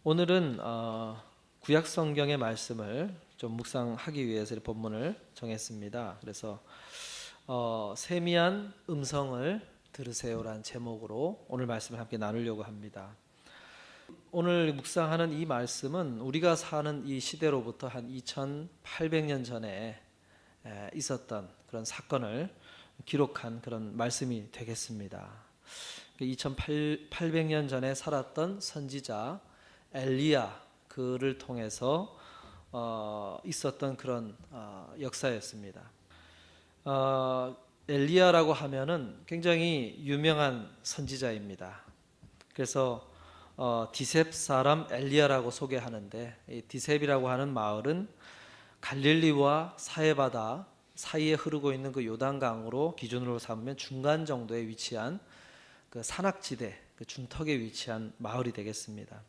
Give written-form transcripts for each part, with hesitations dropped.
오늘은 구약 성경의 말씀을 좀 묵상하기 위해서 이 본문을 정했습니다. 그래서 세미한 음성을 들으세요라는 제목으로 오늘 말씀을 함께 나누려고 합니다. 오늘 묵상하는 이 말씀은 우리가 사는 이 시대로부터 한 2800년 전에 있었던 그런 사건을 기록한 그런 말씀이 되겠습니다. 2800년 전에 살았던 선지자 엘리야, 그를 통해서 있었던 그런 역사였습니다. 엘리야라고 하면은 굉장히 유명한 선지자입니다. 그래서 디셉 사람 엘리야라고 소개하는데, 이 디셉이라고 하는 마을은 갈릴리와 사해바다 사이에 흐르고 있는 그 요단강으로 기준으로 삼으면 중간 정도에 위치한 그 산악지대, 그 중턱에 위치한 마을이 되겠습니다.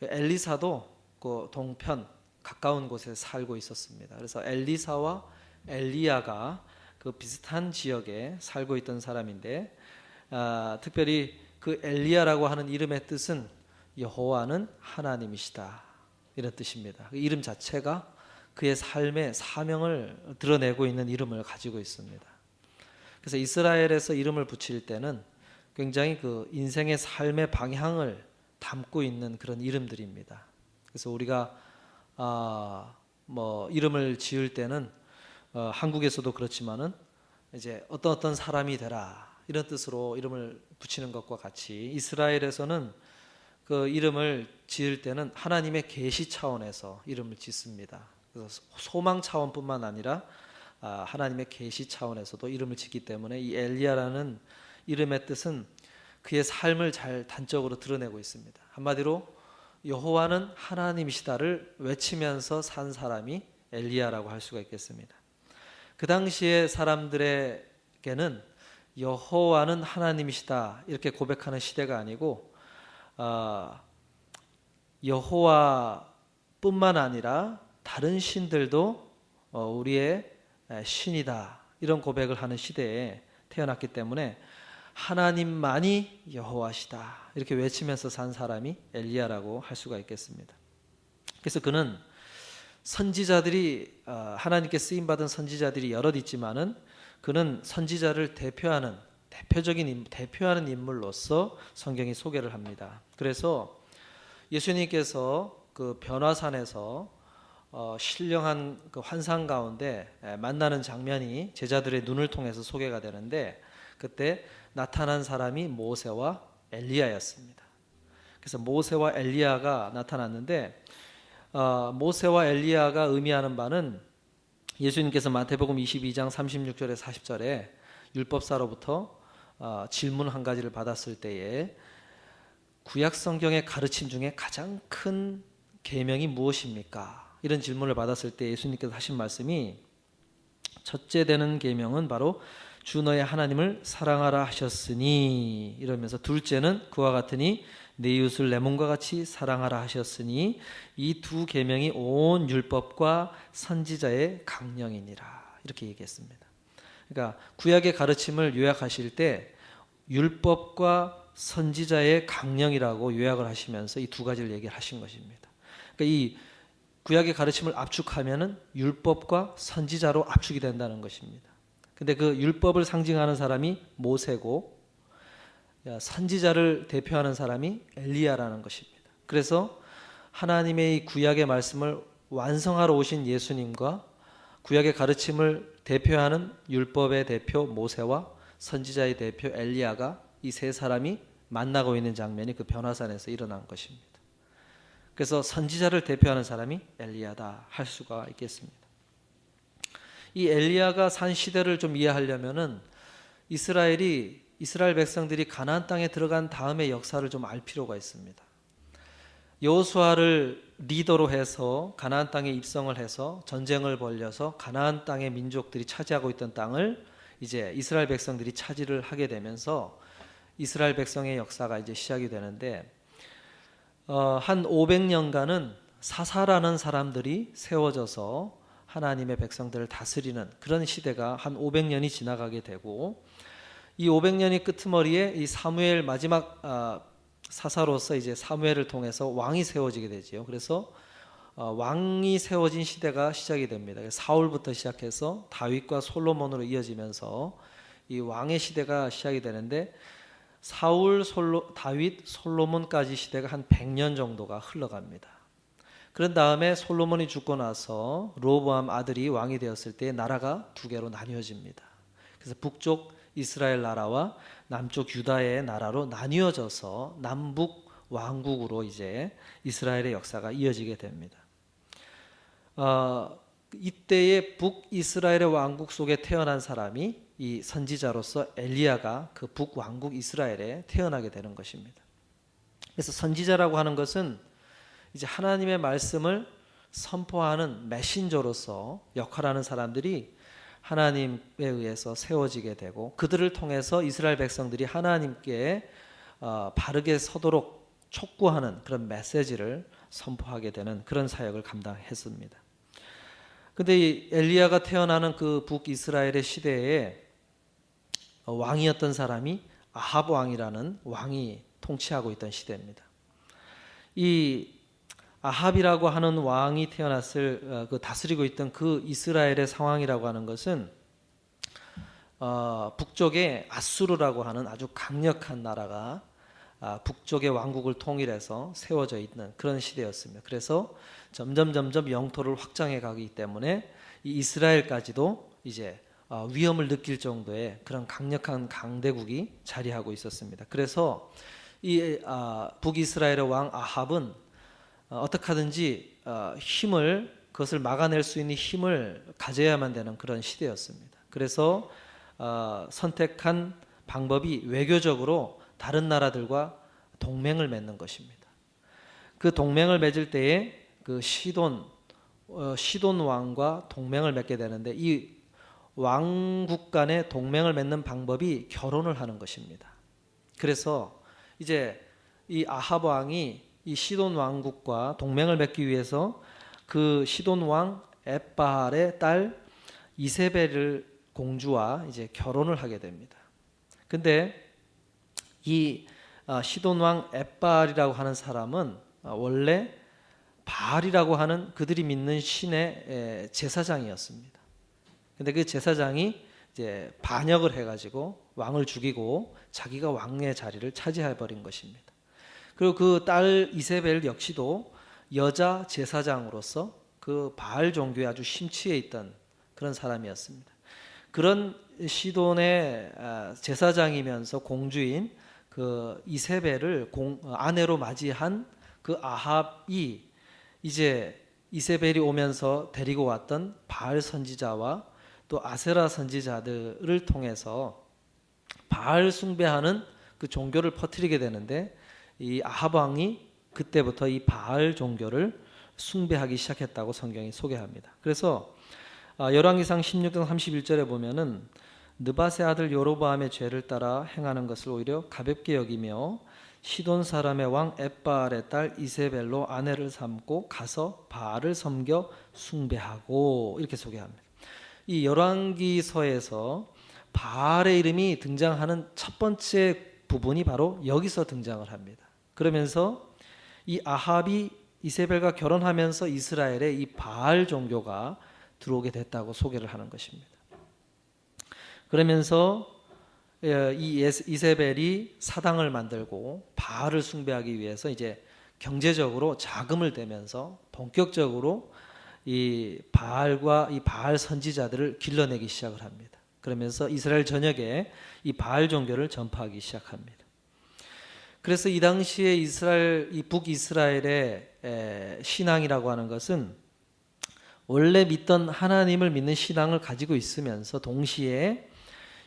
엘리사도 그 동편 가까운 곳에 살고 있었습니다. 그래서 엘리사와 엘리야가 그 비슷한 지역에 살고 있던 사람인데, 특별히 그 엘리야라고 하는 이름의 뜻은 여호와는 하나님이시다, 이런 뜻입니다. 그 이름 자체가 그의 삶의 사명을 드러내고 있는 이름을 가지고 있습니다. 그래서 이스라엘에서 이름을 붙일 때는 굉장히 그 인생의 삶의 방향을 담고 있는 그런 이름들입니다. 그래서 우리가 이름을 지을 때는 한국에서도 그렇지만은 이제 어떤 사람이 되라, 이런 뜻으로 이름을 붙이는 것과 같이 이스라엘에서는 그 이름을 지을 때는 하나님의 계시 차원에서 이름을 짓습니다. 그래서 소망 차원뿐만 아니라 하나님의 계시 차원에서도 이름을 짓기 때문에 이 엘리야라는 이름의 뜻은 그의 삶을 잘 단적으로 드러내고 있습니다. 한마디로 여호와는 하나님이시다를 외치면서 산 사람이 엘리야라고 할 수가 있겠습니다. 그 당시에 사람들에게는 여호와는 하나님이시다 이렇게 고백하는 시대가 아니고, 여호와뿐만 아니라 다른 신들도 우리의 신이다, 이런 고백을 하는 시대에 태어났기 때문에 하나님만이 여호와시다 이렇게 외치면서 산 사람이 엘리야라고 할 수가 있겠습니다. 그래서 그는 선지자들이 하나님께 쓰임받은 선지자들이 여럿 있지만은 그는 선지자를 대표하는 인물로서 성경이 소개를 합니다. 그래서 예수님께서 그 변화산에서 신령한 그 환상 가운데 만나는 장면이 제자들의 눈을 통해서 소개가 되는데, 그때 나타난 사람이 모세와 엘리야였습니다. 그래서 모세와 엘리야가 나타났는데, 모세와 엘리야가 의미하는 바는 예수님께서 마태복음 22장 36절에 40절에 율법사로부터 질문 한 가지를 받았을 때에 구약 성경의 가르침 중에 가장 큰 계명이 무엇입니까? 이런 질문을 받았을 때 예수님께서 하신 말씀이, 첫째 되는 계명은 바로 주 너의 하나님을 사랑하라 하셨으니, 이러면서 둘째는 그와 같으니 내 이웃을 내 몸과 같이 사랑하라 하셨으니 이 두 계명이 온 율법과 선지자의 강령이니라, 이렇게 얘기했습니다. 그러니까 구약의 가르침을 요약하실 때 율법과 선지자의 강령이라고 요약을 하시면서 이 두 가지를 얘기를 하신 것입니다. 그러니까 이 구약의 가르침을 압축하면은 율법과 선지자로 압축이 된다는 것입니다. 근데 그 율법을 상징하는 사람이 모세고 선지자를 대표하는 사람이 엘리야라는 것입니다. 그래서 하나님의 이 구약의 말씀을 완성하러 오신 예수님과 구약의 가르침을 대표하는 율법의 대표 모세와 선지자의 대표 엘리야가, 이 세 사람이 만나고 있는 장면이 그 변화산에서 일어난 것입니다. 그래서 선지자를 대표하는 사람이 엘리야다 할 수가 있겠습니다. 이 엘리야가 산 시대를 좀 이해하려면은 이스라엘 백성들이 가나안 땅에 들어간 다음의 역사를 좀 알 필요가 있습니다. 여호수아를 리더로 해서 가나안 땅에 입성을 해서 전쟁을 벌여서 가나안 땅의 민족들이 차지하고 있던 땅을 이제 이스라엘 백성들이 차지를 하게 되면서 이스라엘 백성의 역사가 이제 시작이 되는데, 한 500년간은 사사라는 사람들이 세워져서 하나님의 백성들을 다스리는 그런 시대가 한 500년이 지나가게 되고, 이 500년이 끄트머리에 이 사무엘 마지막 사사로서 이제 사무엘을 통해서 왕이 세워지게 되지요. 그래서 왕이 세워진 시대가 시작이 됩니다. 사울부터 시작해서 다윗과 솔로몬으로 이어지면서 이 왕의 시대가 시작이 되는데 사울, 다윗, 솔로몬까지 시대가 한 100년 정도가 흘러갑니다. 그런 다음에 솔로몬이 죽고 나서 르호보암 아들이 왕이 되었을 때 나라가 두 개로 나뉘어집니다. 그래서 북쪽 이스라엘 나라와 남쪽 유다의 나라로 나뉘어져서 남북 왕국으로 이제 이스라엘의 역사가 이어지게 됩니다. 이때의 북이스라엘의 왕국 속에 태어난 사람이 이 선지자로서 엘리야가 그 북왕국 이스라엘에 태어나게 되는 것입니다. 그래서 선지자라고 하는 것은 이제 하나님의 말씀을 선포하는 메신저로서 역할하는 사람들이 하나님에 의해서 세워지게 되고 그들을 통해서 이스라엘 백성들이 하나님께 바르게 서도록 촉구하는 그런 메시지를 선포하게 되는 그런 사역을 감당했습니다. 근데 이 엘리야가 태어나는 그 북이스라엘의 시대에 왕이었던 사람이 아합 왕이라는 왕이 통치하고 있던 시대입니다. 이 아합이라고 하는 왕이 태어났을 다스리고 있던 그 이스라엘의 상황이라고 하는 것은 북쪽에 아수르라고 하는 아주 강력한 나라가 북쪽의 왕국을 통일해서 세워져 있는 그런 시대였습니다. 그래서 점점 영토를 확장해 가기 때문에 이 이스라엘까지도 이제 위험을 느낄 정도의 그런 강력한 강대국이 자리하고 있었습니다. 그래서 이 북이스라엘의 왕 아합은 어떻게 하든지 그것을 막아낼 수 있는 힘을 가져야만 되는 그런 시대였습니다. 그래서 선택한 방법이 외교적으로 다른 나라들과 동맹을 맺는 것입니다. 그 동맹을 맺을 때에 그 시돈 왕과 동맹을 맺게 되는데 이 왕국 간의 동맹을 맺는 방법이 결혼을 하는 것입니다. 그래서 이제 이 아합 왕이 이 시돈 왕국과 동맹을 맺기 위해서 그 시돈 왕 엣바알의 딸 이세벨 공주와 이제 결혼을 하게 됩니다. 근데 이 시돈 왕 엣바알이라고 하는 사람은 원래 바알이라고 하는 그들이 믿는 신의 제사장이었습니다. 근데 그 제사장이 이제 반역을 해가지고 왕을 죽이고 자기가 왕의 자리를 차지해 버린 것입니다. 그리고 그 딸 이세벨 역시도 여자 제사장으로서 그 바알 종교에 아주 심취해 있던 그런 사람이었습니다. 그런 시돈의 제사장이면서 공주인 그 이세벨을 아내로 맞이한 그 아합이 이제 이세벨이 오면서 데리고 왔던 바알 선지자와 또 아세라 선지자들을 통해서 바알 숭배하는 그 종교를 퍼뜨리게 되는데 이 아합 왕이 그때부터 이 바알 종교를 숭배하기 시작했다고 성경이 소개합니다. 그래서 열왕기상 16장 31절에 보면은 느밧의 아들 여로보암의 죄를 따라 행하는 것을 오히려 가볍게 여기며 시돈 사람의 왕 엣바알의 딸 이세벨로 아내를 삼고 가서 바알을 섬겨 숭배하고 이렇게 소개합니다. 이 열왕기서에서 바알의 이름이 등장하는 첫 번째 부분이 바로 여기서 등장을 합니다. 그러면서 이 아합이 이세벨과 결혼하면서 이스라엘에 이 바알 종교가 들어오게 됐다고 소개를 하는 것입니다. 그러면서 이 이세벨이 사당을 만들고 바알을 숭배하기 위해서 이제 경제적으로 자금을 대면서 본격적으로 이 바알과 이 바알 선지자들을 길러내기 시작을 합니다. 그러면서 이스라엘 전역에 이 바알 종교를 전파하기 시작합니다. 그래서 이 당시에 이 북이스라엘의 신앙이라고 하는 것은 원래 믿던 하나님을 믿는 신앙을 가지고 있으면서 동시에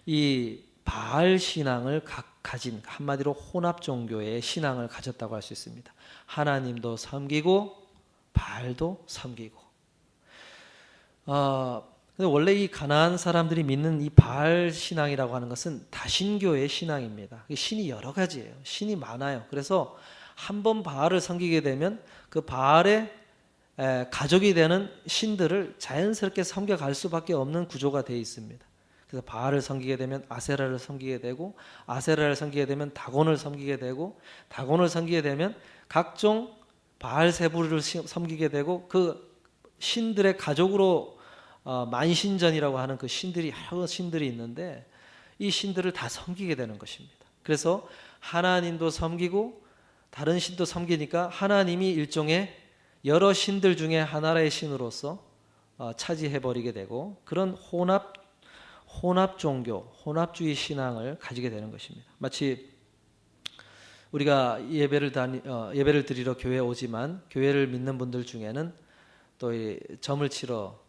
이 바알 신앙을 가진 한마디로 혼합 종교의 신앙을 가졌다고 할 수 있습니다. 하나님도 섬기고 바알도 섬기고. 근데 원래 이 가나안 사람들이 믿는 이 바알 신앙이라고 하는 것은 다신교의 신앙입니다. 신이 여러 가지예요. 신이 많아요. 그래서 한번 바알을 섬기게 되면 그 바알의 가족이 되는 신들을 자연스럽게 섬겨갈 수밖에 없는 구조가 되어 있습니다. 그래서 바알을 섬기게 되면 아세라를 섬기게 되고, 아세라를 섬기게 되면 다곤을 섬기게 되고, 다곤을 섬기게 되면 각종 바알세부를 섬기게 되고, 그 신들의 가족으로 만신전이라고 하는 그 신들이 여러 신들이 있는데 이 신들을 다 섬기게 되는 것입니다. 그래서 하나님도 섬기고 다른 신도 섬기니까 하나님이 일종의 여러 신들 중에 하나의 신으로서 차지해버리게 되고, 그런 혼합 종교, 혼합주의 신앙을 가지게 되는 것입니다. 마치 우리가 예배를 드리러 교회에 오지만 교회를 믿는 분들 중에는 또 점을 치러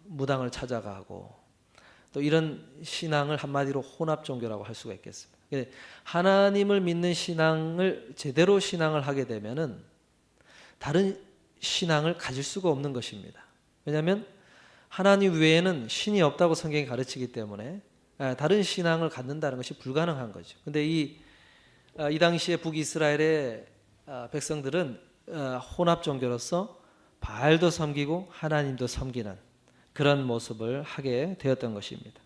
무당을 찾아가고, 또 이런 신앙을 한마디로 혼합 종교라고 할 수가 있겠습니다. 하나님을 믿는 신앙을 제대로 신앙을 하게 되면은 다른 신앙을 가질 수가 없는 것입니다. 왜냐하면 하나님 외에는 신이 없다고 성경이 가르치기 때문에 다른 신앙을 갖는다는 것이 불가능한 거죠. 근데 이 당시에 북이스라엘의 백성들은 혼합 종교로서 바알도 섬기고 하나님도 섬기는 그런 모습을 하게 되었던 것입니다.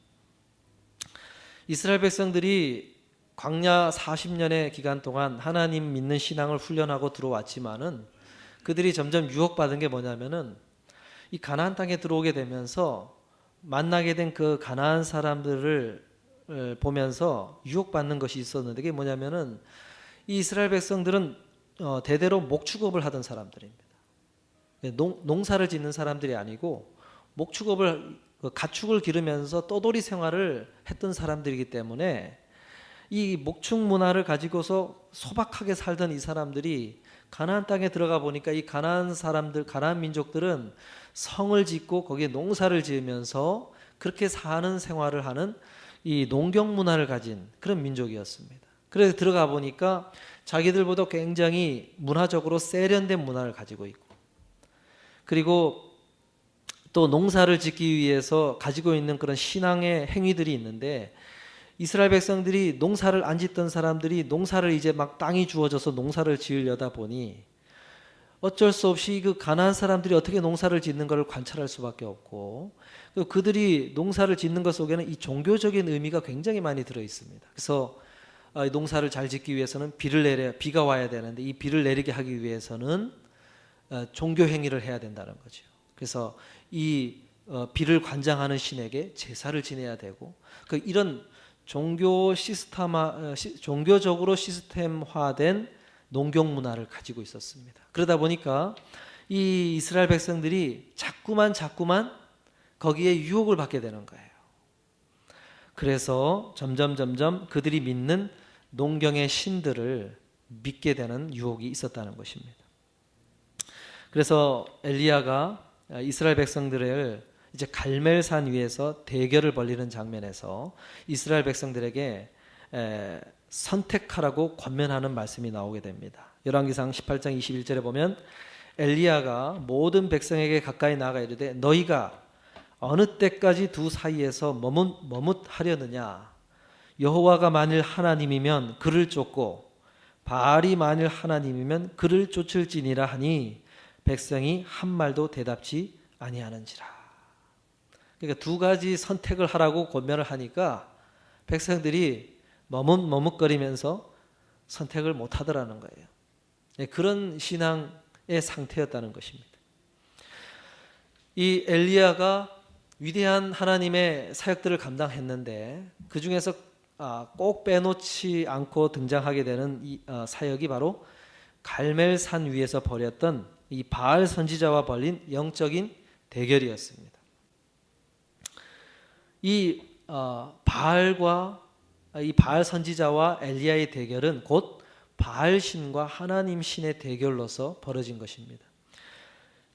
이스라엘 백성들이 광야 40년의 기간 동안 하나님 믿는 신앙을 훈련하고 들어왔지만은 그들이 점점 유혹받은 게 뭐냐면은 이 가나안 땅에 들어오게 되면서 만나게 된 그 가나안 사람들을 보면서 유혹받는 것이 있었는데, 그게 뭐냐면은 이 이스라엘 백성들은 대대로 목축업을 하던 사람들입니다. 농사를 짓는 사람들이 아니고 목축업을, 가축을 기르면서 떠돌이 생활을 했던 사람들이기 때문에 이 목축 문화를 가지고서 소박하게 살던 이 사람들이 가나안 땅에 들어가 보니까 이 가나안 사람들, 가나안 민족들은 성을 짓고 거기에 농사를 지으면서 그렇게 사는 생활을 하는 이 농경 문화를 가진 그런 민족이었습니다. 그래서 들어가 보니까 자기들보다 굉장히 문화적으로 세련된 문화를 가지고 있고, 그리고 또 농사를 짓기 위해서 가지고 있는 그런 신앙의 행위들이 있는데, 이스라엘 백성들이 농사를 안 짓던 사람들이 농사를 이제 막 땅이 주어져서 농사를 지으려다 보니 어쩔 수 없이 그 가나안 사람들이 어떻게 농사를 짓는 것을 관찰할 수밖에 없고, 그들이 농사를 짓는 것 속에는 이 종교적인 의미가 굉장히 많이 들어 있습니다. 그래서 농사를 잘 짓기 위해서는 비가 와야 되는데 이 비를 내리게 하기 위해서는 종교 행위를 해야 된다는 거죠. 그래서 이 비를 관장하는 신에게 제사를 지내야 되고, 이런 종교적으로 시스템화된 농경 문화를 가지고 있었습니다. 그러다 보니까 이 이스라엘 백성들이 자꾸만 거기에 유혹을 받게 되는 거예요. 그래서 점점 그들이 믿는 농경의 신들을 믿게 되는 유혹이 있었다는 것입니다. 그래서 엘리야가 이스라엘 백성들을 이제 갈멜산 위에서 대결을 벌이는 장면에서 이스라엘 백성들에게 선택하라고 권면하는 말씀이 나오게 됩니다. 열왕기상 18장 21절에 보면 엘리야가 모든 백성에게 가까이 나아가 이르되 너희가 어느 때까지 두 사이에서 머뭇하려느냐. 여호와가 만일 하나님이면 그를 쫓고 바알이 만일 하나님이면 그를 쫓을지니라 하니 백성이 한 말도 대답지 아니하는지라. 그러니까 두 가지 선택을 하라고 권면을 하니까 백성들이 머뭇거리면서 선택을 못 하더라는 거예요. 그런 신앙의 상태였다는 것입니다. 이 엘리야가 위대한 하나님의 사역들을 감당했는데 그 중에서 꼭 빼놓지 않고 등장하게 되는 이 사역이 바로 갈멜산 위에서 벌였던 이 바알 선지자와 벌인 영적인 대결이었습니다. 이 바알 선지자와 엘리야의 대결은 곧 바알 신과 하나님 신의 대결로서 벌어진 것입니다.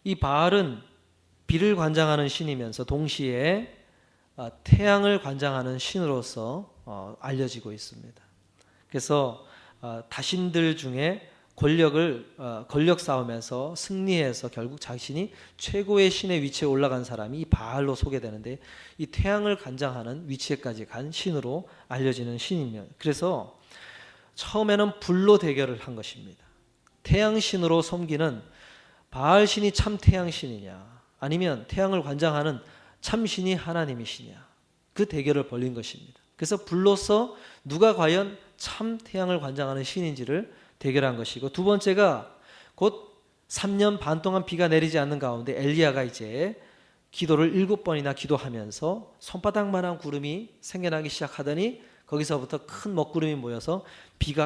이 바알은 비를 관장하는 신이면서 동시에 태양을 관장하는 신으로서 알려지고 있습니다. 그래서 다신들 중에 권력 싸움에서 승리해서 결국 자신이 최고의 신의 위치에 올라간 사람이 이 바알로 소개되는데, 이 태양을 관장하는 위치에까지 간 신으로 알려지는 신이며, 그래서 처음에는 불로 대결을 한 것입니다. 태양신으로 섬기는 바알 신이 참 태양신이냐, 아니면 태양을 관장하는 참신이 하나님이시냐. 그 대결을 벌린 것입니다. 그래서 불로서 누가 과연 참 태양을 관장하는 신인지를 대결한 것이고, 두 번째가 곧 3년 반 동안 비가 내리지 않는 가운데 엘리야가 이제 기도를 7번이나 기도하면서 손바닥만한 구름이 생겨나기 시작하더니 거기서부터 큰 먹구름이 모여서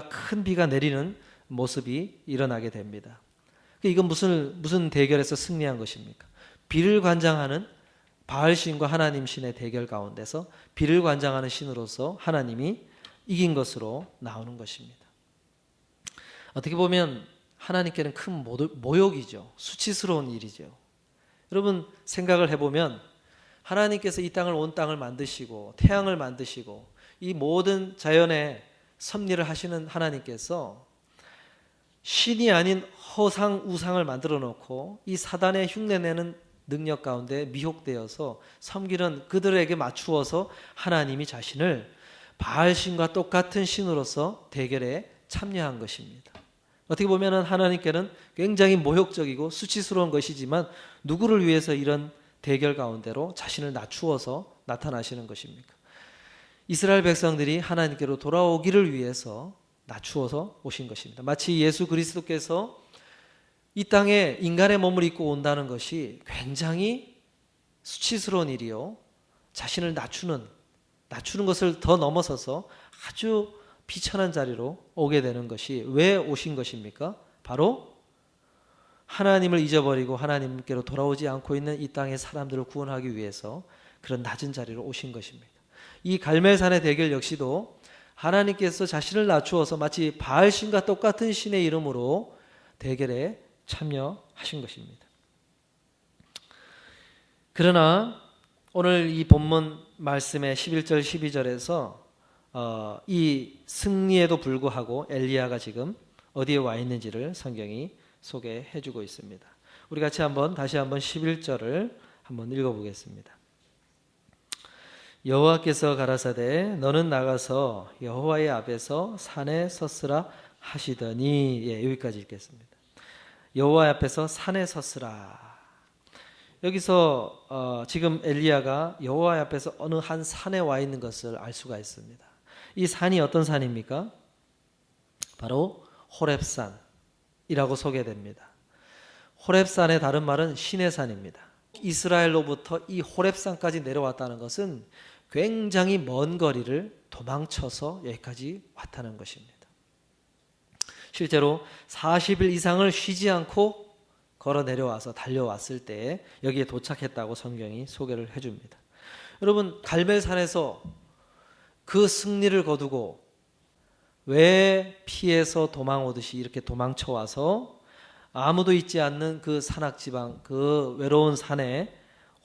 큰 비가 내리는 모습이 일어나게 됩니다. 이건 무슨 대결에서 승리한 것입니까? 비를 관장하는 바알 신과 하나님 신의 대결 가운데서 비를 관장하는 신으로서 하나님이 이긴 것으로 나오는 것입니다. 어떻게 보면 하나님께는 큰 모욕이죠. 수치스러운 일이죠. 여러분 생각을 해보면 하나님께서 이 땅을 온 땅을 만드시고 태양을 만드시고 이 모든 자연의 섭리를 하시는 하나님께서 신이 아닌 허상 우상을 만들어 놓고 이 사단의 흉내내는 능력 가운데 미혹되어서 섬기는 그들에게 맞추어서 하나님이 자신을 바알신과 똑같은 신으로서 대결에 참여한 것입니다. 어떻게 보면 하나님께는 굉장히 모욕적이고 수치스러운 것이지만 누구를 위해서 이런 대결 가운데로 자신을 낮추어서 나타나시는 것입니까? 이스라엘 백성들이 하나님께로 돌아오기를 위해서 낮추어서 오신 것입니다. 마치 예수 그리스도께서 이 땅에 인간의 몸을 입고 온다는 것이 굉장히 수치스러운 일이요, 자신을 낮추는 것을 더 넘어서서 아주 비천한 자리로 오게 되는 것이 왜 오신 것입니까? 바로 하나님을 잊어버리고 하나님께로 돌아오지 않고 있는 이 땅의 사람들을 구원하기 위해서 그런 낮은 자리로 오신 것입니다. 이 갈멜산의 대결 역시도 하나님께서 자신을 낮추어서 마치 바알신과 똑같은 신의 이름으로 대결에 참여하신 것입니다. 그러나 오늘 이 본문 말씀의 11절 12절에서 이 승리에도 불구하고 엘리야가 지금 어디에 와 있는지를 성경이 소개해 주고 있습니다. 우리 같이 다시 한번 11절을 한번 읽어보겠습니다. 여호와께서 가라사대 너는 나가서 여호와의 앞에서 산에 섰으라 하시더니, 여기까지 읽겠습니다. 여호와 앞에서 산에 섰으라. 여기서 지금 엘리야가 여호와 앞에서 어느 한 산에 와 있는 것을 알 수가 있습니다. 이 산이 어떤 산입니까? 바로 호렙산이라고 소개됩니다. 호렙산의 다른 말은 신의 산입니다. 이스라엘로부터 이 호렙산까지 내려왔다는 것은 굉장히 먼 거리를 도망쳐서 여기까지 왔다는 것입니다. 실제로 40일 이상을 쉬지 않고 걸어 내려와서 달려왔을 때 여기에 도착했다고 성경이 소개를 해줍니다. 여러분, 갈멜산에서 그 승리를 거두고 왜 피해서 도망오듯이 이렇게 도망쳐와서 아무도 있지 않는 그 산악지방, 그 외로운 산에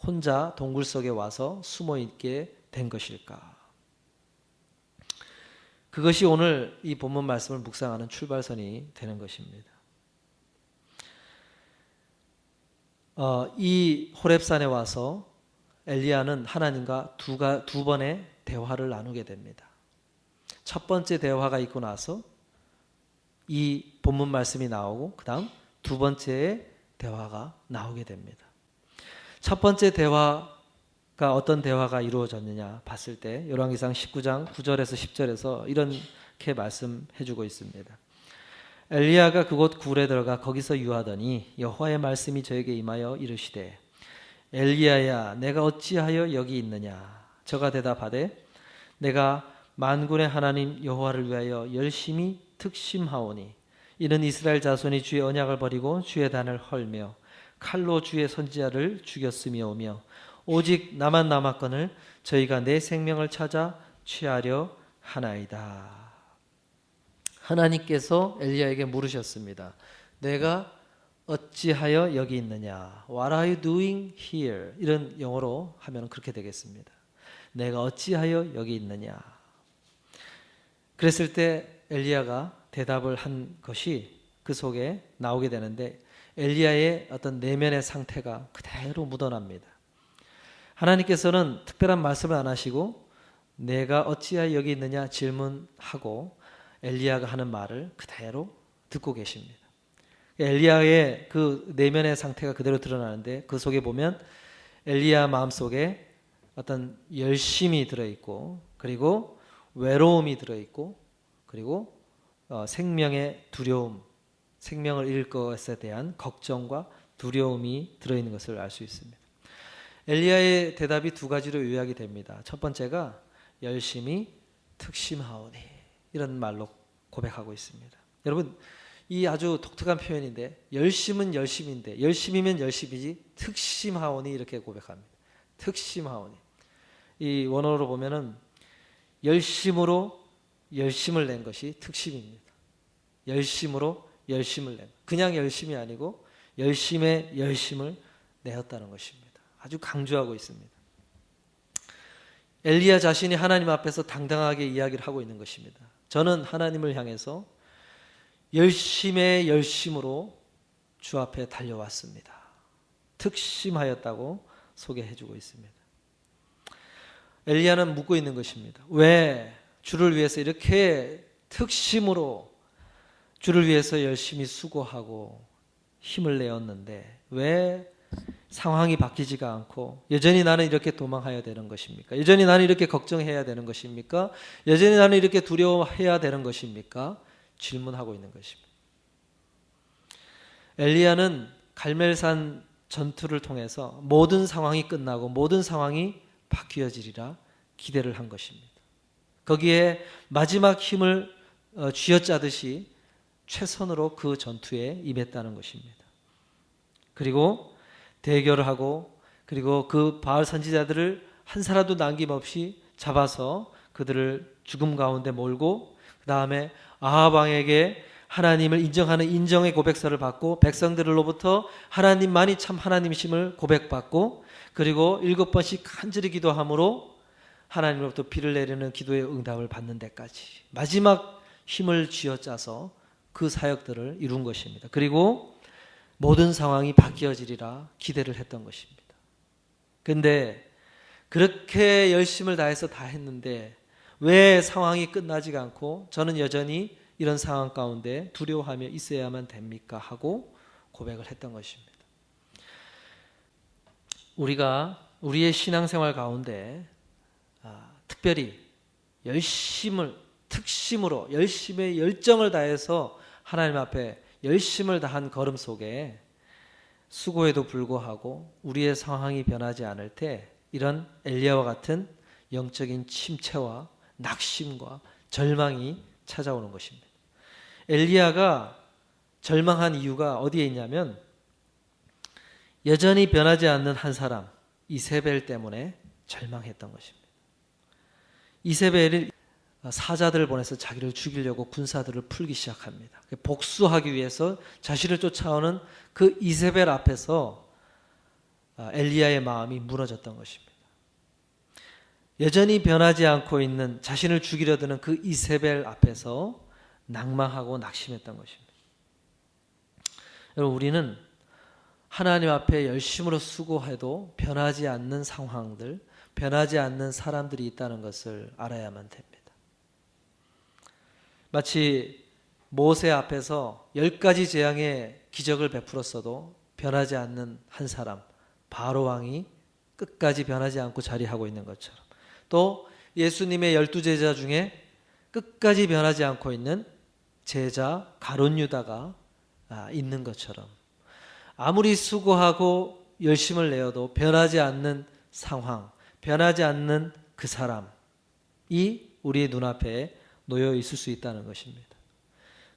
혼자 동굴 속에 와서 숨어 있게 된 것일까? 그것이 오늘 이 본문 말씀을 묵상하는 출발선이 되는 것입니다. 이 호렙산에 와서 엘리야는 하나님과 두 번의 대화를 나누게 됩니다. 첫 번째 대화가 있고 나서 이 본문 말씀이 나오고 그 다음 두 번째 대화가 나오게 됩니다. 첫 번째 대화가 어떤 대화가 이루어졌느냐 봤을 때 열왕기상 19장 9절에서 10절에서 이렇게 말씀해 주고 있습니다. 엘리야가 그곳 굴에 들어가 거기서 유하더니 여호와의 말씀이 저에게 임하여 이르시되 엘리야야 내가 어찌하여 여기 있느냐. 저가 대답하되 내가 만군의 하나님 여호와를 위하여 열심히 특심하오니 이는 이스라엘 자손이 주의 언약을 버리고 주의 단을 헐며 칼로 주의 선지자를 죽였으며오며 오직 나만 남았거늘 저희가 내 생명을 찾아 취하려 하나이다. 하나님께서 엘리야에게 물으셨습니다. 내가 어찌하여 여기 있느냐? What are you doing here? 이런 영어로 하면 그렇게 되겠습니다. 내가 어찌하여 여기 있느냐? 그랬을 때 엘리야가 대답을 한 것이 그 속에 나오게 되는데 엘리야의 어떤 내면의 상태가 그대로 묻어납니다. 하나님께서는 특별한 말씀을 안 하시고 내가 어찌하여 여기 있느냐 질문하고 엘리야가 하는 말을 그대로 듣고 계십니다. 엘리야의 그 내면의 상태가 그대로 드러나는데 그 속에 보면 엘리야 마음속에 어떤 열심이 들어있고, 그리고 외로움이 들어있고, 그리고 생명의 두려움, 생명을 잃을 것에 대한 걱정과 두려움이 들어있는 것을 알 수 있습니다. 엘리야의 대답이 두 가지로 요약이 됩니다. 첫 번째가 열심히 특심하오니, 이런 말로 고백하고 있습니다. 여러분, 이 아주 독특한 표현인데, 열심은 열심인데, 열심이면 열심이지 특심하오니 이렇게 고백합니다. 특심하오니. 이 원어로 보면은 열심으로 열심을 낸 것이 특심입니다. 열심으로 열심을 낸, 그냥 열심이 아니고 열심에 열심을 내었다는 것입니다. 아주 강조하고 있습니다. 엘리야 자신이 하나님 앞에서 당당하게 이야기를 하고 있는 것입니다. 저는 하나님을 향해서 열심의 열심으로 주 앞에 달려왔습니다. 특심하였다고 소개해주고 있습니다. 엘리야는 묻고 있는 것입니다. 왜 주를 위해서 이렇게 특심으로 주를 위해서 열심히 수고하고 힘을 내었는데 왜 상황이 바뀌지가 않고 여전히 나는 이렇게 도망해야 되는 것입니까? 여전히 나는 이렇게 걱정해야 되는 것입니까? 여전히 나는 이렇게 두려워해야 되는 것입니까? 질문하고 있는 것입니다. 엘리야는 갈멜산 전투를 통해서 모든 상황이 끝나고 모든 상황이 바뀌어지리라 기대를 한 것입니다. 거기에 마지막 힘을 쥐어짜듯이 최선으로 그 전투에 임했다는 것입니다. 그리고 대결을 하고, 그리고 그 바알 선지자들을 한 사람도 남김없이 잡아서 그들을 죽음 가운데 몰고, 그 다음에 아합 왕에게 하나님을 인정하는 인정의 고백서를 받고, 백성들로부터 하나님만이 참 하나님이심을 고백받고, 그리고 7번씩 간절히 기도함으로 하나님으로부터 비를 내리는 기도의 응답을 받는 데까지 마지막 힘을 쥐어짜서 그 사역들을 이룬 것입니다. 그리고 모든 상황이 바뀌어지리라 기대를 했던 것입니다. 그런데 그렇게 열심을 다해서 다 했는데 왜 상황이 끝나지가 않고 저는 여전히 이런 상황 가운데 두려워하며 있어야만 됩니까? 하고 고백을 했던 것입니다. 우리가 우리의 신앙생활 가운데 특별히 특심으로 열심의 열정을 다해서 하나님 앞에 열심을 다한 걸음 속에 수고에도 불구하고 우리의 상황이 변하지 않을 때 이런 엘리야와 같은 영적인 침체와 낙심과 절망이 찾아오는 것입니다. 엘리야가 절망한 이유가 어디에 있냐면 여전히 변하지 않는 한 사람 이세벨 때문에 절망했던 것입니다. 이세벨이 사자들을 보내서 자기를 죽이려고 군사들을 풀기 시작합니다. 복수하기 위해서 자신을 쫓아오는 그 이세벨 앞에서 엘리야의 마음이 무너졌던 것입니다. 여전히 변하지 않고 있는 자신을 죽이려 드는 그 이세벨 앞에서 낭망하고 낙심했던 것입니다. 여러분, 우리는 하나님 앞에 열심으로 수고해도 변하지 않는 상황들, 변하지 않는 사람들이 있다는 것을 알아야만 됩니다. 마치 모세 앞에서 10가지 재앙의 기적을 베풀었어도 변하지 않는 한 사람, 바로 왕이 끝까지 변하지 않고 자리하고 있는 것처럼, 또 예수님의 12제자 중에 끝까지 변하지 않고 있는 제자 가룟 유다가 있는 것처럼, 아무리 수고하고 열심을 내어도 변하지 않는 상황, 변하지 않는 그 사람이 우리의 눈앞에 놓여 있을 수 있다는 것입니다.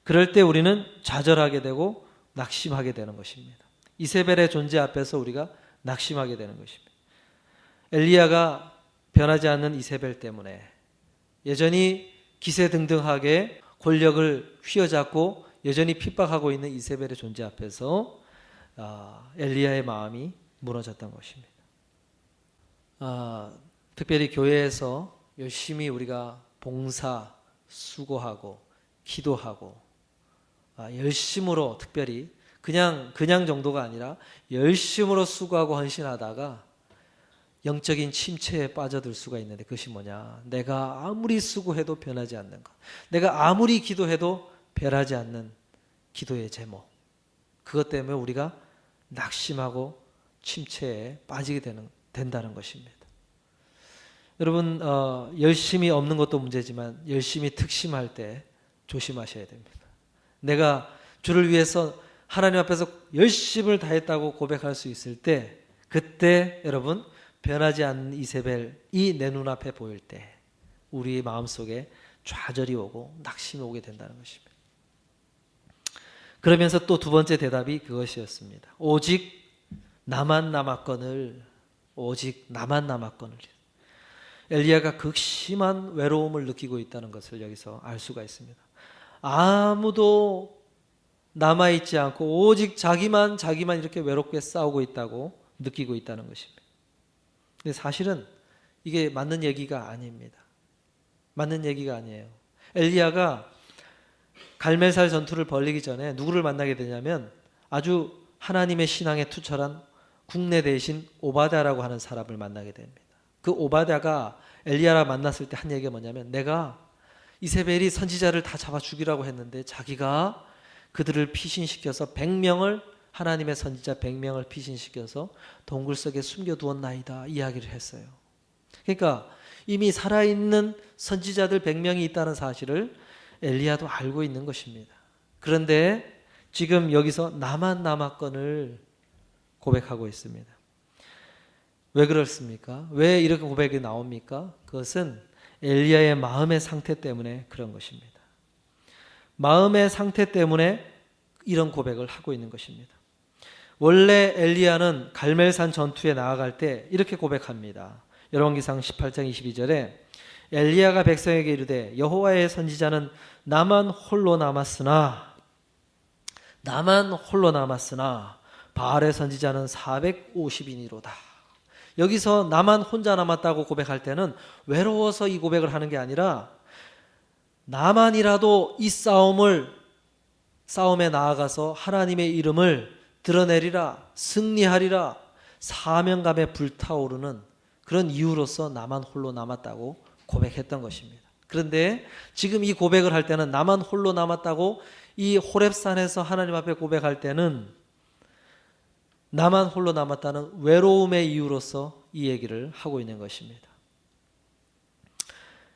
그럴 때 우리는 좌절하게 되고 낙심하게 되는 것입니다. 이세벨의 존재 앞에서 우리가 낙심하게 되는 것입니다. 엘리야가 변하지 않는 이세벨 때문에 여전히 기세등등하게 권력을 휘어잡고 여전히 핍박하고 있는 이세벨의 존재 앞에서 엘리야의 마음이 무너졌던 것입니다. 특별히 교회에서 열심히 우리가 봉사, 수고하고 기도하고 열심으로, 특별히 그냥 정도가 아니라 열심으로 수고하고 헌신하다가 영적인 침체에 빠져들 수가 있는데, 그것이 뭐냐? 내가 아무리 수고해도 변하지 않는 것, 내가 아무리 기도해도 변하지 않는 기도의 제목, 그것 때문에 우리가 낙심하고 침체에 빠지게 된다는 것입니다. 여러분 열심히 없는 것도 문제지만 열심히 특심할 때 조심하셔야 됩니다. 내가 주를 위해서 하나님 앞에서 열심을 다했다고 고백할 수 있을 때, 그때 여러분 변하지 않는 이세벨이 내 눈앞에 보일 때 우리 마음속에 좌절이 오고 낙심이 오게 된다는 것입니다. 그러면서 또 두 번째 대답이 그것이었습니다. 오직 나만 남았거늘, 오직 나만 남았거늘. 엘리야가 극심한 외로움을 느끼고 있다는 것을 여기서 알 수가 있습니다. 아무도 남아있지 않고 오직 자기만 이렇게 외롭게 싸우고 있다고 느끼고 있다는 것입니다. 근데 사실은 이게 맞는 얘기가 아닙니다. 맞는 얘기가 아니에요. 엘리야가 갈멜살 전투를 벌이기 전에 누구를 만나게 되냐면 아주 하나님의 신앙에 투철한 국내 대신 오바댜라고 하는 사람을 만나게 됩니다. 그 오바댜가 엘리야를 만났을 때 한 얘기가 뭐냐면, 내가 이세벨이 선지자를 다 잡아 죽이라고 했는데 자기가 그들을 피신시켜서 100명을, 하나님의 선지자 100명을 피신시켜서 동굴 속에 숨겨두었나이다 이야기를 했어요. 그러니까 이미 살아있는 선지자들 100명이 있다는 사실을 엘리야도 알고 있는 것입니다. 그런데 지금 여기서 나만 남았건을 고백하고 있습니다. 왜 그렇습니까? 왜 이렇게 고백이 나옵니까? 그것은 엘리야의 마음의 상태 때문에 그런 것입니다. 마음의 상태 때문에 이런 고백을 하고 있는 것입니다. 원래 엘리야는 갈멜산 전투에 나아갈 때 이렇게 고백합니다. 열왕기상 18장 22절에 엘리야가 백성에게 이르되 여호와의 선지자는 나만 홀로 남았으나 바알의 선지자는 450인이로다. 여기서 나만 혼자 남았다고 고백할 때는 외로워서 이 고백을 하는 게 아니라 나만이라도 이 싸움에 나아가서 하나님의 이름을 드러내리라, 승리하리라, 사명감에 불타오르는 그런 이유로서 나만 홀로 남았다고 고백했던 것입니다. 그런데 지금 이 고백을 할 때는 나만 홀로 남았다고 이 호렙산에서 하나님 앞에 고백할 때는 나만 홀로 남았다는 외로움의 이유로서 이 얘기를 하고 있는 것입니다.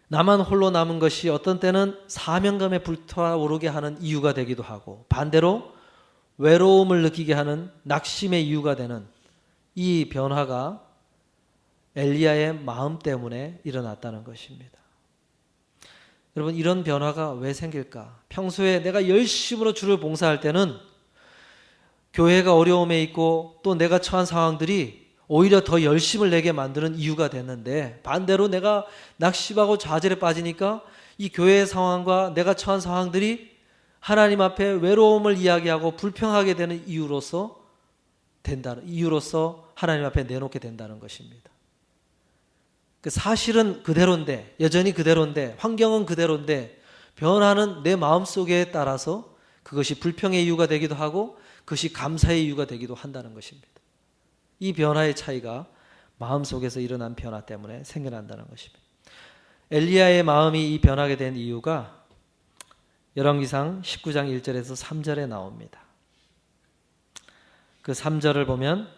나만 홀로 남은 것이 어떤 때는 사명감에 불타오르게 하는 이유가 되기도 하고, 반대로 외로움을 느끼게 하는 낙심의 이유가 되는 이 변화가 엘리야의 마음 때문에 일어났다는 것입니다. 여러분, 이런 변화가 왜 생길까? 평소에 내가 열심으로 주를 봉사할 때는 교회가 어려움에 있고 또 내가 처한 상황들이 오히려 더 열심을 내게 만드는 이유가 됐는데, 반대로 내가 낙심하고 좌절에 빠지니까 이 교회의 상황과 내가 처한 상황들이 하나님 앞에 외로움을 이야기하고 불평하게 되는 이유로서 하나님 앞에 내놓게 된다는 것입니다. 사실은 그대로인데, 여전히 그대로인데, 환경은 그대로인데, 변화는 내 마음속에 따라서 그것이 불평의 이유가 되기도 하고 그것이 감사의 이유가 되기도 한다는 것입니다. 이 변화의 차이가 마음속에서 일어난 변화 때문에 생겨난다는 것입니다. 엘리야의 마음이 이 변하게 된 이유가 열왕기상 19장 1절에서 3절에 나옵니다. 그 3절을 보면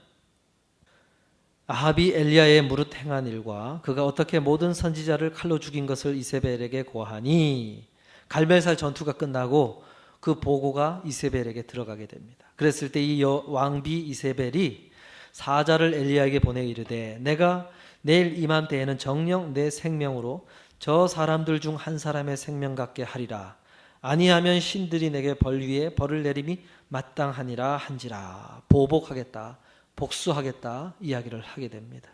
아합이 엘리야의 무릇 행한 일과 그가 어떻게 모든 선지자를 칼로 죽인 것을 이세벨에게 고하니, 갈멜살 전투가 끝나고 그 보고가 이세벨에게 들어가게 됩니다. 그랬을 때 이 왕비 이세벨이 사자를 엘리야에게 보내 이르되 내가 내일 이맘때에는 정녕 내 생명으로 저 사람들 중 한 사람의 생명 같게 하리라. 아니하면 신들이 내게 벌 위에 벌을 내림이 마땅하니라 한지라. 보복하겠다, 복수하겠다 이야기를 하게 됩니다.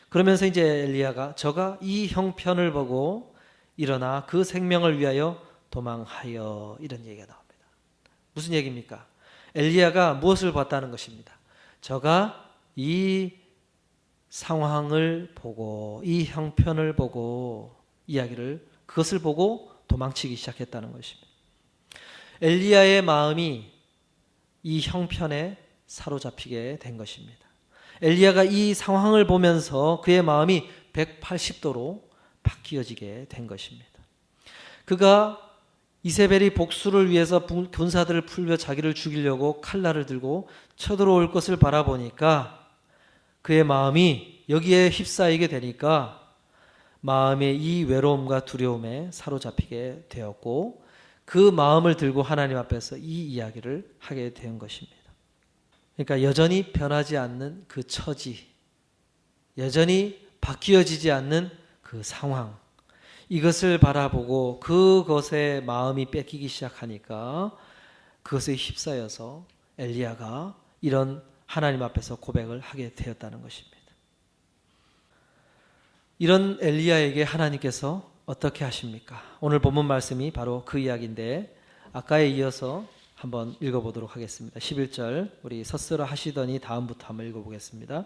그러면서 이제 엘리야가 저가 이 형편을 보고 일어나 그 생명을 위하여 도망하여, 이런 얘기가 나옵니다. 무슨 얘기입니까? 엘리야가 무엇을 봤다는 것입니다. 저가 이 상황을 보고 이 형편을 보고 그것을 보고 도망치기 시작했다는 것입니다. 엘리야의 마음이 이 형편에 사로잡히게 된 것입니다. 엘리야가 이 상황을 보면서 그의 마음이 180도로 바뀌어지게 된 것입니다. 그가 이세벨이 복수를 위해서 군사들을 풀며 자기를 죽이려고 칼날을 들고 쳐들어올 것을 바라보니까 그의 마음이 여기에 휩싸이게 되니까 마음의 이 외로움과 두려움에 사로잡히게 되었고 그 마음을 들고 하나님 앞에서 이 이야기를 하게 된 것입니다. 그러니까 여전히 변하지 않는 그 처지, 여전히 바뀌어지지 않는 그 상황, 이것을 바라보고 그것에 마음이 뺏기기 시작하니까 그것에 휩싸여서 엘리야가 이런 하나님 앞에서 고백을 하게 되었다는 것입니다. 이런 엘리야에게 하나님께서 어떻게 하십니까? 오늘 본문 말씀이 바로 그 이야기인데 아까에 이어서 한번 읽어보도록 하겠습니다. 11절 우리 서스라 하시더니 다음부터 한번 읽어보겠습니다.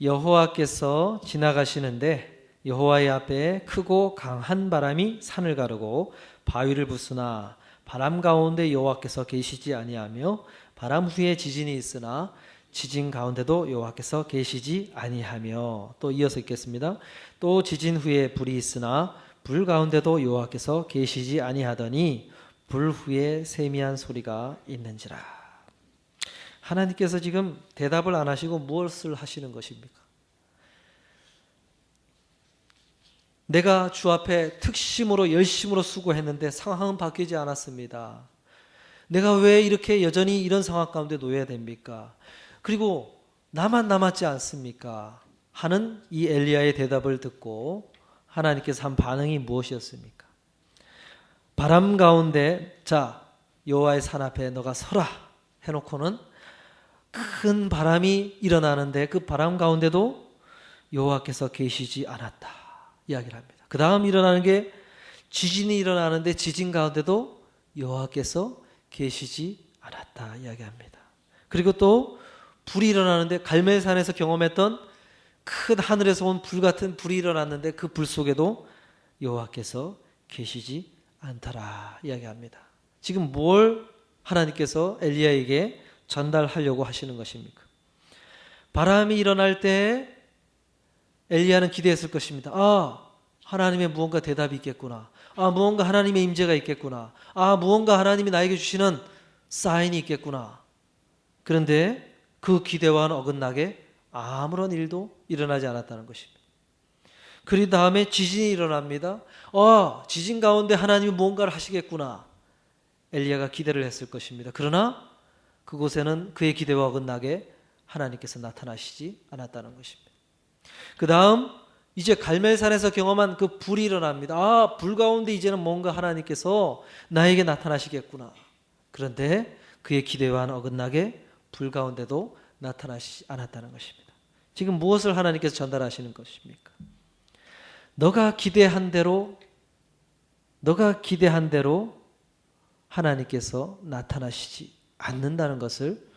여호와께서 지나가시는데 여호와의 앞에 크고 강한 바람이 산을 가르고 바위를 부수나 바람 가운데 여호와께서 계시지 아니하며 바람 후에 지진이 있으나 지진 가운데도 여호와께서 계시지 아니하며 또 이어서 읽겠습니다. 또 지진 후에 불이 있으나 불 가운데도 여호와께서 계시지 아니하더니 불 후에 세미한 소리가 있는지라. 하나님께서 지금 대답을 안 하시고 무엇을 하시는 것입니까? 내가 주 앞에 특심으로 열심으로 수고했는데 상황은 바뀌지 않았습니다. 내가 왜 이렇게 여전히 이런 상황 가운데 놓여야 됩니까? 그리고 나만 남았지 않습니까? 하는 이 엘리야의 대답을 듣고 하나님께서 한 반응이 무엇이었습니까? 바람 가운데 자 여호와의 산 앞에 너가 서라 해놓고는 큰 바람이 일어나는데 그 바람 가운데도 여호와께서 계시지 않았다 이야기를 합니다. 그 다음 일어나는 게 지진이 일어나는데 지진 가운데도 여호와께서 계시지 않았다 이야기합니다. 그리고 또 불이 일어나는데 갈멜산에서 경험했던 큰 하늘에서 온 불 같은 불이 일어났는데 그 불 속에도 여호와께서 계시지 않더라 이야기합니다. 지금 뭘 하나님께서 엘리야에게 전달하려고 하시는 것입니까? 바람이 일어날 때 엘리야는 기대했을 것입니다. 하나님의 무언가 대답이 있겠구나. 무언가 하나님의 임재가 있겠구나. 무언가 하나님이 나에게 주시는 사인이 있겠구나. 그런데 그 기대와는 어긋나게 아무런 일도 일어나지 않았다는 것입니다. 그 다음에 지진이 일어납니다. 지진 가운데 하나님이 무언가를 하시겠구나. 엘리야가 기대를 했을 것입니다. 그러나 그곳에는 그의 기대와 어긋나게 하나님께서 나타나시지 않았다는 것입니다. 그 다음 이제 갈멜산에서 경험한 그 불이 일어납니다. 불 가운데 이제는 뭔가 하나님께서 나에게 나타나시겠구나. 그런데 그의 기대와는 어긋나게 불 가운데도 나타나시지 않았다는 것입니다. 지금 무엇을 하나님께서 전달하시는 것입니까? 너가 기대한 대로 하나님께서 나타나시지 않는다는 것을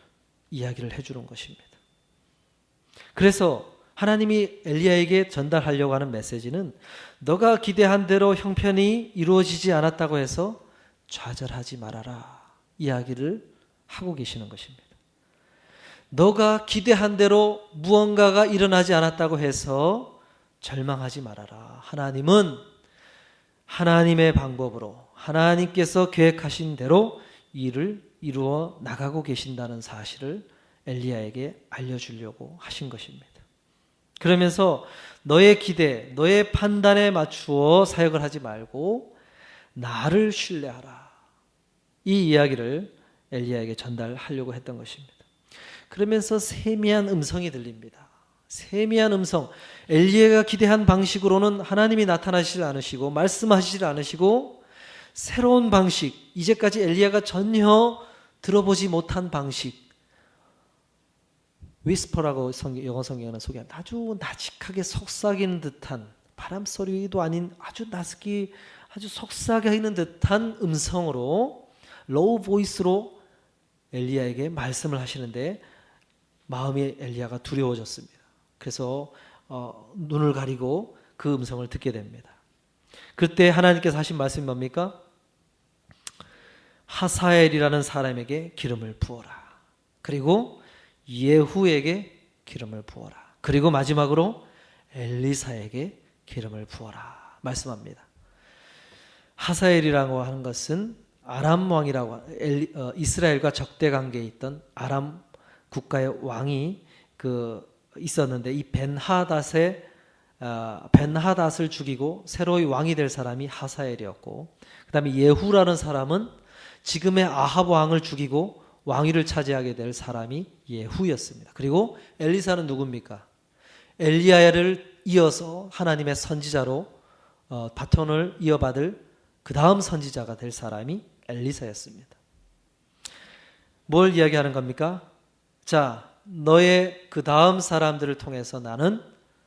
이야기를 해주는 것입니다. 그래서 하나님이 엘리야에게 전달하려고 하는 메시지는 너가 기대한 대로 형편이 이루어지지 않았다고 해서 좌절하지 말아라 이야기를 하고 계시는 것입니다. 너가 기대한 대로 무언가가 일어나지 않았다고 해서 절망하지 말아라. 하나님은 하나님의 방법으로 하나님께서 계획하신 대로 일을 이루어 나가고 계신다는 사실을 엘리야에게 알려주려고 하신 것입니다. 그러면서 너의 기대, 너의 판단에 맞추어 사역을 하지 말고 나를 신뢰하라. 이 이야기를 엘리야에게 전달하려고 했던 것입니다. 그러면서 세미한 음성이 들립니다. 세미한 음성. 엘리야가 기대한 방식으로는 하나님이 나타나시지 않으시고 말씀하시지 않으시고 새로운 방식, 이제까지 엘리야가 전혀 들어보지 못한 방식, 위스퍼라고 영어 성경에는 소개합니다. 아주 나직하게 속삭이는 듯한 바람소리도 아닌 아주 나스키 아주 속삭이는 듯한 음성으로 로우 보이스로 엘리야에게 말씀을 하시는데 마음이 엘리야가 두려워졌습니다. 그래서 눈을 가리고 그 음성을 듣게 됩니다. 그때 하나님께서 하신 말씀이 뭡니까? 하사엘이라는 사람에게 기름을 부어라. 그리고 예후에게 기름을 부어라. 그리고 마지막으로 엘리사에게 기름을 부어라 말씀합니다. 하사엘이라고 하는 것은 아람 왕이라고 이스라엘과 적대 관계에 있던 아람 국가의 왕이 있었는데 이 벤하닷의 벤하닷을 죽이고 새로이 왕이 될 사람이 하사엘이었고, 그 다음에 예후라는 사람은 지금의 아합 왕을 죽이고 왕위를 차지하게 될 사람이 예후였습니다. 그리고 엘리사는 누굽니까? 엘리야를 이어서 하나님의 선지자로 바톤을 이어받을 그 다음 선지자가 될 사람이 엘리사였습니다. 뭘 이야기하는 겁니까? 자, 너의 그 다음 사람들을 통해서 나는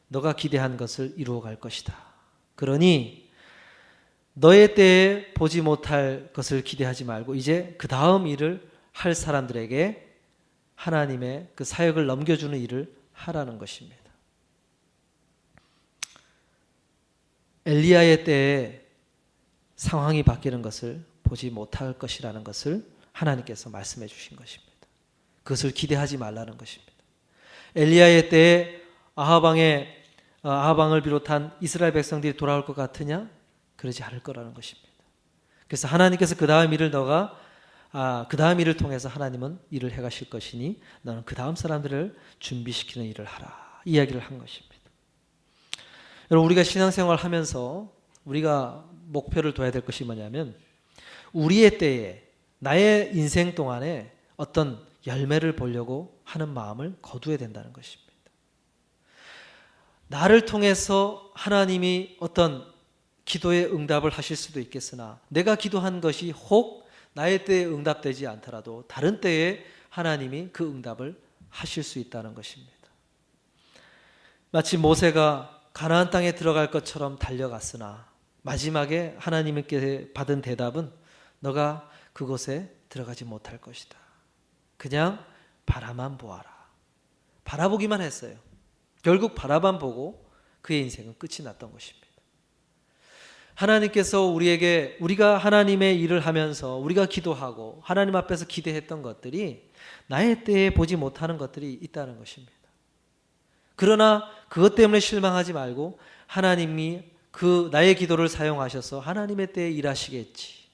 너가 기대한 것을 이루어 갈 것이다. 그러니 너의 때에 보지 못할 것을 기대하지 말고 이제 그 다음 일을 할 사람들에게 하나님의 그 사역을 넘겨주는 일을 하라는 것입니다. 엘리야의 때에 상황이 바뀌는 것을 보지 못할 것이라는 것을 하나님께서 말씀해 주신 것입니다. 그것을 기대하지 말라는 것입니다. 엘리야의 때에 아하방을 비롯한 이스라엘 백성들이 돌아올 것 같으냐? 그러지 않을 거라는 것입니다. 그래서 하나님께서 그 다음 일을 그 다음 일을 통해서 하나님은 일을 해가실 것이니 너는 그 다음 사람들을 준비시키는 일을 하라. 이야기를 한 것입니다. 여러분, 우리가 신앙생활 하면서 우리가 목표를 둬야 될 것이 뭐냐면 우리의 때에 나의 인생 동안에 어떤 열매를 보려고 하는 마음을 거두어야 된다는 것입니다. 나를 통해서 하나님이 어떤 기도의 응답을 하실 수도 있겠으나 내가 기도한 것이 혹 나의 때에 응답되지 않더라도 다른 때에 하나님이 그 응답을 하실 수 있다는 것입니다. 마치 모세가 가나안 땅에 들어갈 것처럼 달려갔으나 마지막에 하나님께 받은 대답은 너가 그곳에 들어가지 못할 것이다. 그냥 바라만 보아라. 바라보기만 했어요. 결국 바라만 보고 그의 인생은 끝이 났던 것입니다. 하나님께서 우리가 하나님의 일을 하면서 우리가 기도하고 하나님 앞에서 기대했던 것들이 나의 때에 보지 못하는 것들이 있다는 것입니다. 그러나 그것 때문에 실망하지 말고 하나님이 그 나의 기도를 사용하셔서 하나님의 때에 일하시겠지.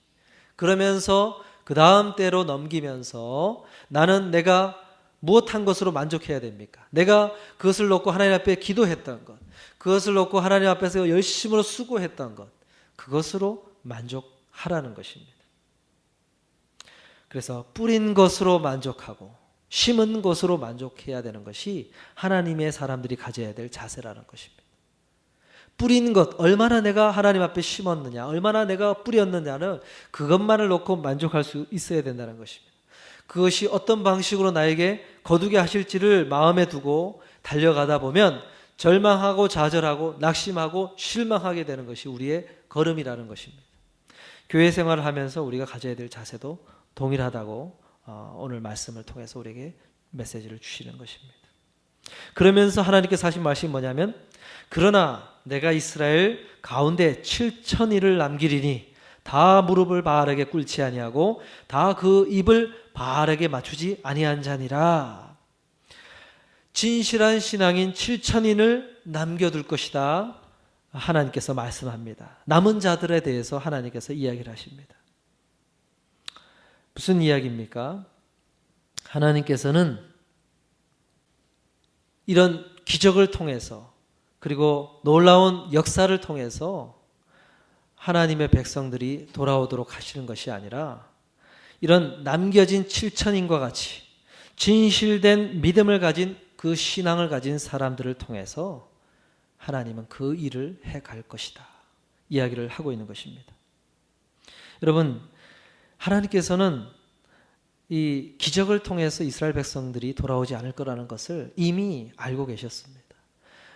그러면서 그 다음 때로 넘기면서 나는 내가 무엇한 것으로 만족해야 됩니까? 내가 그것을 놓고 하나님 앞에 기도했던 것, 그것을 놓고 하나님 앞에서 열심으로 수고했던 것, 그것으로 만족하라는 것입니다. 그래서 뿌린 것으로 만족하고 심은 것으로 만족해야 되는 것이 하나님의 사람들이 가져야 될 자세라는 것입니다. 뿌린 것, 얼마나 내가 하나님 앞에 심었느냐, 얼마나 내가 뿌렸느냐는 그것만을 놓고 만족할 수 있어야 된다는 것입니다. 그것이 어떤 방식으로 나에게 거두게 하실지를 마음에 두고 달려가다 보면 절망하고 좌절하고 낙심하고 실망하게 되는 것이 우리의 걸음이라는 것입니다. 교회 생활을 하면서 우리가 가져야 될 자세도 동일하다고 오늘 말씀을 통해서 우리에게 메시지를 주시는 것입니다. 그러면서 하나님께서 하신 말씀이 뭐냐면 그러나 내가 이스라엘 가운데 7,000일을 남기리니 다 무릎을 바알에게 꿇지 아니하고 다 그 입을 바알에게 맞추지 아니한 자니라. 진실한 신앙인 7,000인을 남겨둘 것이다. 하나님께서 말씀합니다. 남은 자들에 대해서 하나님께서 이야기를 하십니다. 무슨 이야기입니까? 하나님께서는 이런 기적을 통해서 그리고 놀라운 역사를 통해서 하나님의 백성들이 돌아오도록 하시는 것이 아니라 이런 남겨진 7,000인과 같이 진실된 믿음을 가진 그 신앙을 가진 사람들을 통해서 하나님은 그 일을 해갈 것이다. 이야기를 하고 있는 것입니다. 여러분, 하나님께서는 이 기적을 통해서 이스라엘 백성들이 돌아오지 않을 거라는 것을 이미 알고 계셨습니다.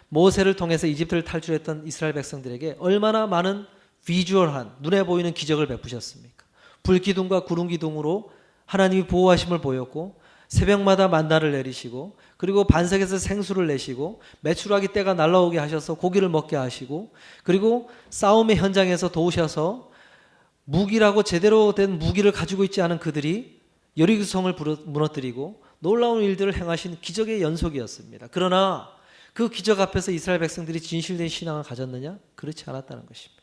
모세를 통해서 이집트를 탈출했던 이스라엘 백성들에게 얼마나 많은 비주얼한 눈에 보이는 기적을 베푸셨습니까? 불기둥과 구름기둥으로 하나님이 보호하심을 보였고 새벽마다 만나를 내리시고 그리고 반석에서 생수를 내시고 메추라기 떼가 날아오게 하셔서 고기를 먹게 하시고 그리고 싸움의 현장에서 도우셔서 무기라고 제대로 된 무기를 가지고 있지 않은 그들이 여리고성을 무너뜨리고 놀라운 일들을 행하신 기적의 연속이었습니다. 그러나 그 기적 앞에서 이스라엘 백성들이 진실된 신앙을 가졌느냐? 그렇지 않았다는 것입니다.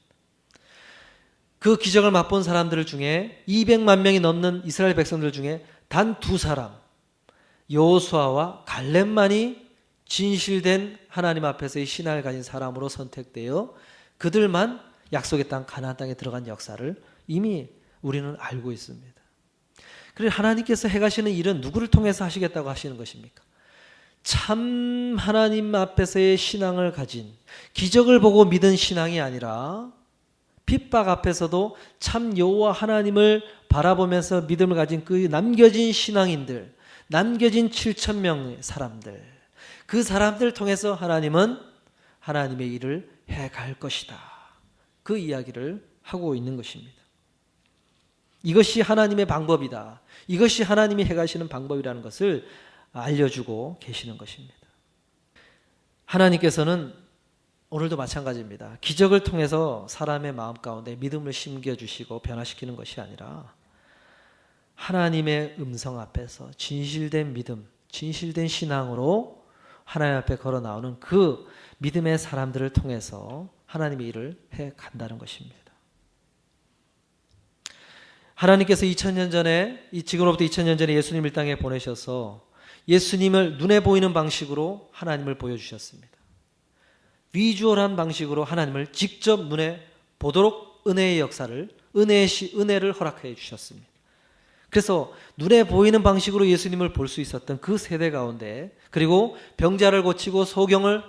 그 기적을 맛본 사람들 중에 200만 명이 넘는 이스라엘 백성들 중에 단 2사람 여호수아와 갈렙만이 진실된 하나님 앞에서의 신앙을 가진 사람으로 선택되어 그들만 약속의 땅 가나안 땅에 들어간 역사를 이미 우리는 알고 있습니다. 그래서 하나님께서 해가시는 일은 누구를 통해서 하시겠다고 하시는 것입니까? 참 하나님 앞에서의 신앙을 가진, 기적을 보고 믿은 신앙이 아니라 핍박 앞에서도 참 여호와 하나님을 바라보면서 믿음을 가진 그 남겨진 신앙인들, 남겨진 7,000명의 사람들, 그 사람들을 통해서 하나님은 하나님의 일을 해갈 것이다. 그 이야기를 하고 있는 것입니다. 이것이 하나님의 방법이다. 이것이 하나님이 해가시는 방법이라는 것을 알려주고 계시는 것입니다. 하나님께서는 오늘도 마찬가지입니다. 기적을 통해서 사람의 마음 가운데 믿음을 심겨주시고 변화시키는 것이 아니라 하나님의 음성 앞에서 진실된 믿음, 진실된 신앙으로 하나님 앞에 걸어 나오는 그 믿음의 사람들을 통해서 하나님의 일을 해 간다는 것입니다. 하나님께서 2000년 전에, 지금으로부터 2000년 전에 예수님을 이 땅에 보내셔서 예수님을 눈에 보이는 방식으로 하나님을 보여주셨습니다. 비주얼한 방식으로 하나님을 직접 눈에 보도록 은혜의 역사를, 은혜를 허락해 주셨습니다. 그래서 눈에 보이는 방식으로 예수님을 볼 수 있었던 그 세대 가운데, 그리고 병자를 고치고 소경을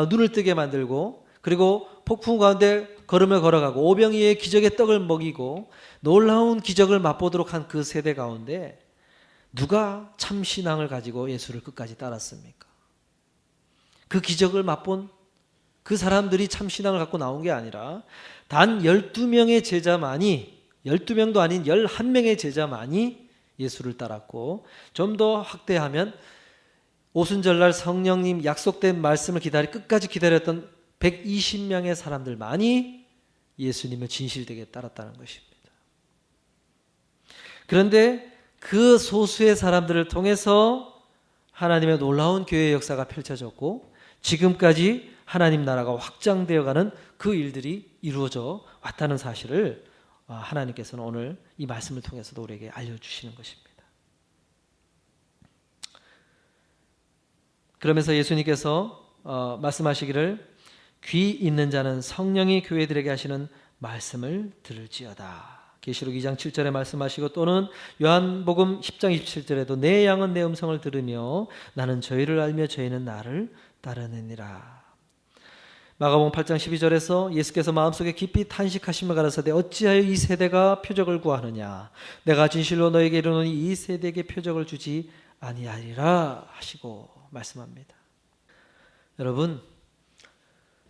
눈을 뜨게 만들고, 그리고 폭풍 가운데 걸음을 걸어가고 오병이의 기적의 떡을 먹이고 놀라운 기적을 맛보도록 한 그 세대 가운데 누가 참 신앙을 가지고 예수를 끝까지 따랐습니까? 그 기적을 맛본 그 사람들이 참 신앙을 갖고 나온 게 아니라 단 12명의 제자만이, 12명도 아닌 11명의 제자만이 예수를 따랐고, 좀 더 확대하면 오순절날 성령님 약속된 말씀을 끝까지 기다렸던 120명의 사람들만이 예수님을 진실되게 따랐다는 것입니다. 그런데 그 소수의 사람들을 통해서 하나님의 놀라운 교회의 역사가 펼쳐졌고 지금까지 하나님 나라가 확장되어가는 그 일들이 이루어져 왔다는 사실을 하나님께서는 오늘 이 말씀을 통해서도 우리에게 알려주시는 것입니다. 그러면서 예수님께서 말씀하시기를 귀 있는 자는 성령이 교회들에게 하시는 말씀을 들을지어다. 계시록 2장 7절에 말씀하시고, 또는 요한복음 10장 27절에도 내 양은 내 음성을 들으며 나는 저희를 알며 저희는 나를 따르느니라. 마가복음 8장 12절에서 예수께서 마음속에 깊이 탄식하시며 가라사대 어찌하여 이 세대가 표적을 구하느냐, 내가 진실로 너에게 이르노니 이 세대에게 표적을 주지 아니하리라 하시고 말씀합니다. 여러분,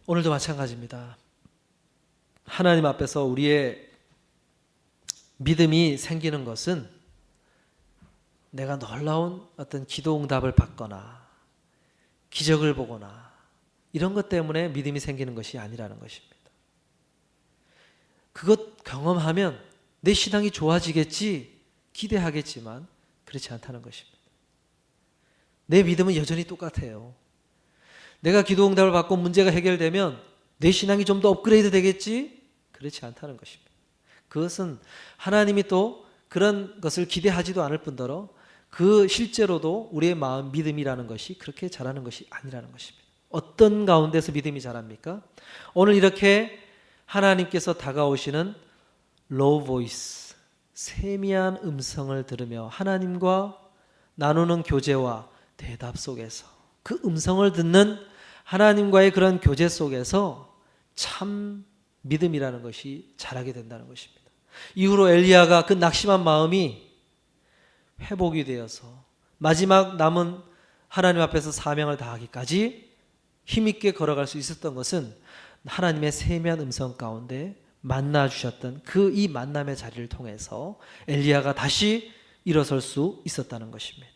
오늘도 마찬가지입니다. 하나님 앞에서 우리의 믿음이 생기는 것은 내가 놀라운 어떤 기도 응답을 받거나 기적을 보거나 이런 것 때문에 믿음이 생기는 것이 아니라는 것입니다. 그것 경험하면 내 신앙이 좋아지겠지 기대하겠지만 그렇지 않다는 것입니다. 내 믿음은 여전히 똑같아요. 내가 기도 응답을 받고 문제가 해결되면 내 신앙이 좀 더 업그레이드 되겠지? 그렇지 않다는 것입니다. 그것은 하나님이 또 그런 것을 기대하지도 않을 뿐더러 그 실제로도 우리의 마음 믿음이라는 것이 그렇게 자라는 것이 아니라는 것입니다. 어떤 가운데서 믿음이 자랍니까? 오늘 이렇게 하나님께서 다가오시는 low voice, 세미한 음성을 들으며 하나님과 나누는 교제와 대답 속에서 그 음성을 듣는 하나님과의 그런 교제 속에서 참 믿음이라는 것이 자라게 된다는 것입니다. 이후로 엘리야가 그 낙심한 마음이 회복이 되어서 마지막 남은 하나님 앞에서 사명을 다하기까지 힘있게 걸어갈 수 있었던 것은 하나님의 세미한 음성 가운데 만나 주셨던 그 이 만남의 자리를 통해서 엘리야가 다시 일어설 수 있었다는 것입니다.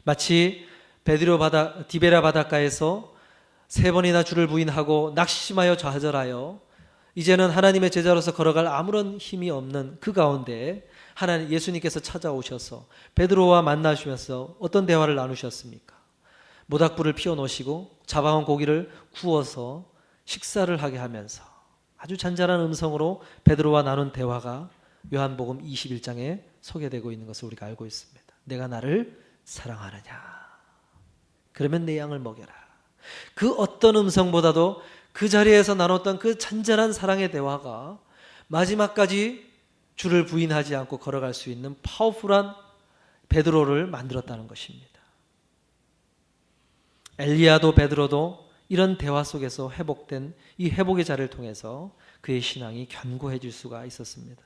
마치 디베라 바닷가에서 3번이나 주를 부인하고 낙심하여 좌절하여 이제는 하나님의 제자로서 걸어갈 아무런 힘이 없는 그 가운데 예수님께서 찾아오셔서 베드로와 만나시면서 어떤 대화를 나누셨습니까? 모닥불을 피워놓으시고 잡아온 고기를 구워서 식사를 하게 하면서 아주 잔잔한 음성으로 베드로와 나눈 대화가 요한복음 21장에 소개되고 있는 것을 우리가 알고 있습니다. 내가 나를 사랑하느냐. 그러면 내 양을 먹여라. 그 어떤 음성보다도 그 자리에서 나눴던 그 잔잔한 사랑의 대화가 마지막까지 주를 부인하지 않고 걸어갈 수 있는 파워풀한 베드로를 만들었다는 것입니다. 엘리야도 베드로도 이런 대화 속에서 회복된 이 회복의 자리를 통해서 그의 신앙이 견고해질 수가 있었습니다.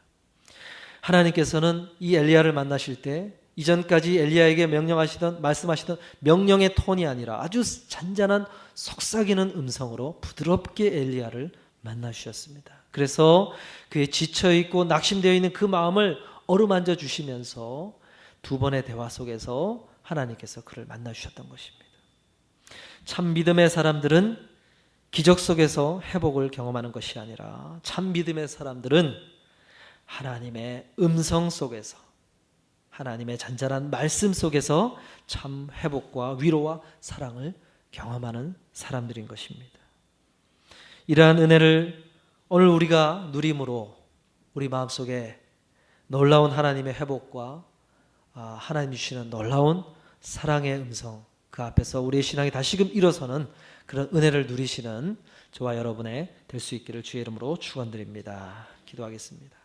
하나님께서는 이 엘리야를 만나실 때 이전까지 엘리야에게 말씀하시던 명령의 톤이 아니라 아주 잔잔한 속삭이는 음성으로 부드럽게 엘리야를 만나주셨습니다. 그래서 그의 지쳐있고 낙심되어 있는 그 마음을 어루만져 주시면서 두 번의 대화 속에서 하나님께서 그를 만나주셨던 것입니다. 참 믿음의 사람들은 기적 속에서 회복을 경험하는 것이 아니라 참 믿음의 사람들은 하나님의 음성 속에서, 하나님의 잔잔한 말씀 속에서 참 회복과 위로와 사랑을 경험하는 사람들인 것입니다. 이러한 은혜를 오늘 우리가 누림으로 우리 마음속에 놀라운 하나님의 회복과 하나님 주시는 놀라운 사랑의 음성, 그 앞에서 우리의 신앙이 다시금 일어서는 그런 은혜를 누리시는 저와 여러분의 될 수 있기를 주의 이름으로 축원드립니다. 기도하겠습니다.